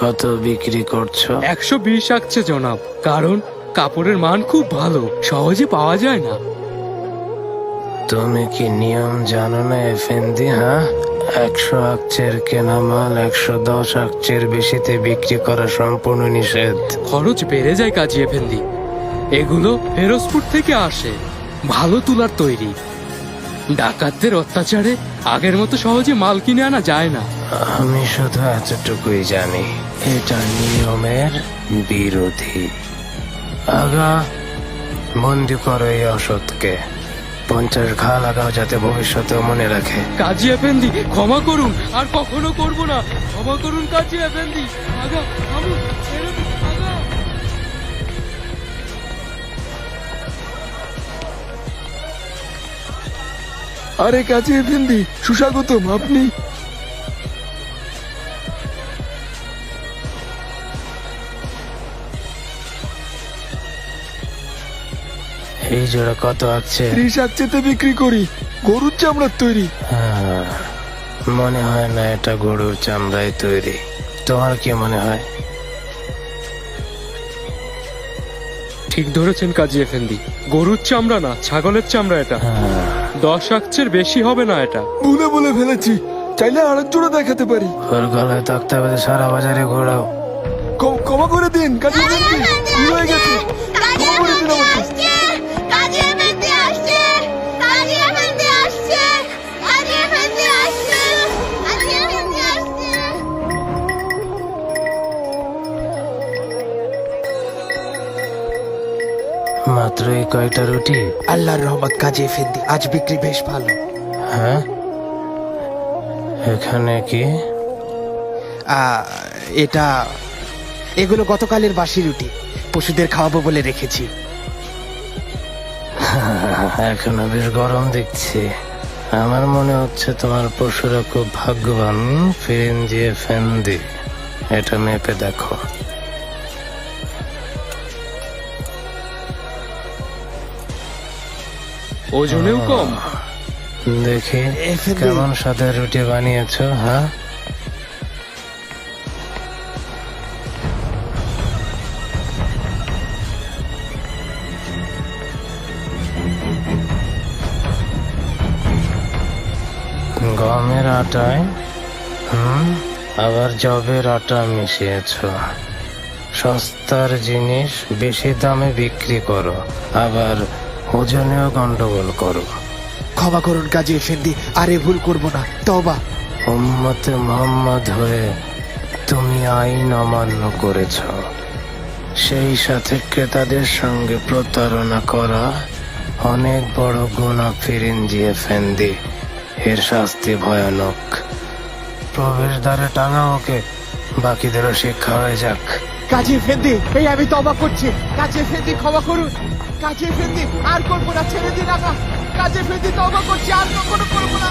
কত বিক্রি করছো? 120 আসছে জনাব, কারণ কাপড়ের মান খুব ভালো, সহজে পাওয়া যায় না। তুমি কি নিয়ম জানো না এফেন্দি? হ্যাঁ, 100 আকচের কেনা মাল 110 আকচের বেশিতে বিক্রি করা সম্পূর্ণ নিষেধ। খরচ বেড়ে যায় কাজী এফেন্দি। এগুলো ফেরোজপুর থেকে আসে, ভালো তুলার তৈরি। ডাকাতদের অত্যাচারে আগের মতো সহজে মাল কিনে আনা যায় না। আমি শুধু এতটুকুই জানি, এটা নিয়মের বিরোধী। আগা, বন্দি করো এই অসৎকে। 50 ঘা লাগাও যাতে ভবিষ্যতেও মনে রাখে। কাজী এফেন্দি, ক্ষমা করুন, আর কখনো করব না। ক্ষমা করুন কাজী এফেন্দি। আগা, থামুন, ছেড়ে দিন, আগা। আরে কাজী এফেন্দি, সুস্বাগতম। আপনি? এই জোড়া কত আছে? 30 আকচেতে বিক্রি করি, গরুর চামড়ার তৈরি। হ্যাঁ, মনে হয় না এটা গরুর চামড়ায় তৈরি। তোমার কি মনে হয়? ঠিক ধরেছেন কাজী এফেন্দি, গরুর চামড়া না, ছাগলের চামড়া এটা। 10 আকচের বেশি হবে না এটা। ভুলে বলে ফেলেছি, চাইলে আরেক জোড়া দেখাতে পারি। ওর গলায় তক্তা বেঁধে সারা বাজারে ঘোরাও। ক্ষমা করে দিন কাজী এফেন্দি, ভুল হয়ে গেছে। ক্ষমা করে দিন আমাকে। মাত্র এই কয়টা রুটি? আল্লাহর রহমত কাজী এফেন্দি, আজ বিক্রি বেশ ভালো। হ্যাঁ, এখানে কি? এগুলো গতকালের বাসি রুটি, পশুদের খাওয়াবো বলে রেখেছি। এখনো বেশ গরম দেখছি। আমার মনে হচ্ছে তোমার পশুরা খুব ভাগ্যবান। ফিরিঞ্জি এফেন্দি, এটা মেপে দেখো। ওজনেও কম। দেখি এফেন্দি। কেমন স্বাদের রুটি বানিয়েছো। হ্যাঁ, গমের আটায় আবার জবের আটা মিশিয়েছ। সস্তার জিনিস বেশি দামে বিক্রি করো, আবার ওজনেও গন্ডগোল করো। ক্ষমা করুন কাজী এফেন্দি, আর এ ভুল করব না, তওবা। উম্মতে মুহাম্মদ হয়ে তুমি আইন অমান্য করেছ, সেই সাথে ক্রেতাদের সঙ্গে প্রতারণা করা অনেক বড় গুনাহ ফিরিঞ্জি এফেন্দি। এর শাস্তি ভয়ানক। প্রবেশদ্বারে টাঙা ওকে, বাকিদেরও শিক্ষা হয়ে যাক। কাজী এফেন্দি, এই আমি তওবা করছি। কাজী এফেন্দি, ক্ষমা করুন। কাজী এফেন্দি, আর করবো না, ছেড়ে দিন। কাজী এফেন্দি, তওবা করছি, আর কখনো করবো না।